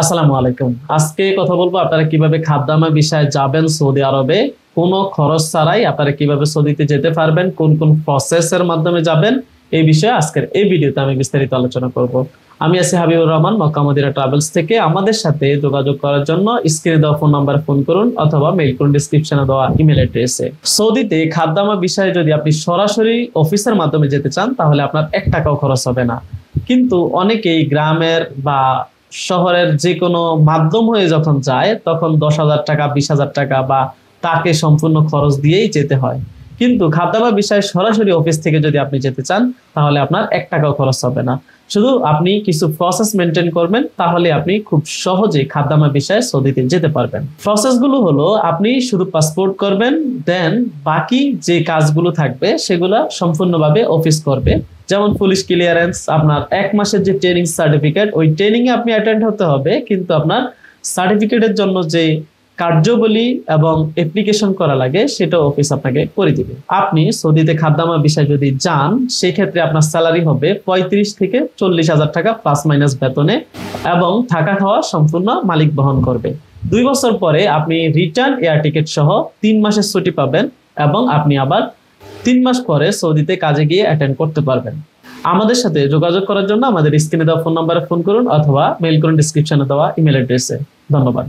আসসালামু আলাইকুম। আজকে কথা বলবো আপনারা কিভাবে খাদ্দামা ভিসায় যাবেন সৌদি আরবে, কোনো খরচ ছাড়াই আপনারা কিভাবে সৌদিতে যেতে পারবেন, কোন কোন প্রসেসের মাধ্যমে যাবেন, এই বিষয়ে আজকের এই ভিডিওতে আমি বিস্তারিত আলোচনা করব। আমি আছি Habibur Rahman, Mecca Medina travels থেকে। আমাদের সাথে যোগাযোগ করার জন্য স্ক্রিনে দেওয়া ফোন নাম্বারে ফোন করুন অথবা মেইল করুন ডিসক্রিপশনে দেওয়া ইমেল অ্যাড্রেসে। সৌদিতে খাদ্দামা বিষয়ে যদি আপনি সরাসরি অফিসের মাধ্যমে যেতে চান তাহলে আপনার 1 টাকাও খরচ হবে না। কিন্তু অনেকেই গ্রামের বা শহরের যে কোনো মাধ্যম হয়ে যখন যায় তখন 10,000 টাকা, 20,000 টাকা বা তাকে সম্পূর্ণ খরচ দিয়েই যেতে হয়। কিন্তু খাদ্যাভ্যাস বিষয়ে সরাসরি অফিস থেকে যদি আপনি যেতে চান তাহলে আপনার 1 টাকাও খরচ হবে না। শুধু আপনি কিছু প্রসেস মেনটেন করবেন, তাহলে আপনি খুব সহজে খাদ্যাভ্যাস বিষয়ে সৌদিতে যেতে পারবেন। প্রসেসগুলো হলো, আপনি শুধু পাসপোর্ট করবেন, দেন বাকি যে কাজগুলো থাকবে সেগুলো সম্পূর্ণভাবে অফিস করবে। যেমন পুলিশ ক্লিয়ারেন্স, আপনার 1 মাসের যে ট্রেনিং সার্টিফিকেট, ওই ট্রেনিং এ আপনি অ্যাটেন্ড হতে হবে, কিন্তু আপনার সার্টিফিকেটের জন্য যে কার্যাবলী এবং অ্যাপ্লিকেশন করা লাগে সেটা অফিস আপনাকে করে দিবে। আপনি সৌদিতে খাদ্যামা বিষয় যদি যান সেই ক্ষেত্রে আপনার স্যালারি হবে 35 থেকে 40,000 টাকা প্লাস মাইনাস বেতনে, এবং থাকা খাওয়া সম্পূর্ণ মালিক বহন করবে। 2 বছর পরে আপনি রিটার্ন এয়ার টিকিট সহ 3 মাসের ছুটি পাবেন, এবং আপনি আবার 3 মাস পরে সৌদিতে কাজে গিয়ে অ্যাটেন্ড করতে পারবেন। আমাদের সাথে যোগাযোগ করার জন্য আমাদের স্ক্রিনে দেওয়া ফোন নাম্বারে ফোন করুন অথবা মেইল করুন ডিসক্রিপশনে দেওয়া ইমেল অ্যাড্রেসে। ধন্যবাদ।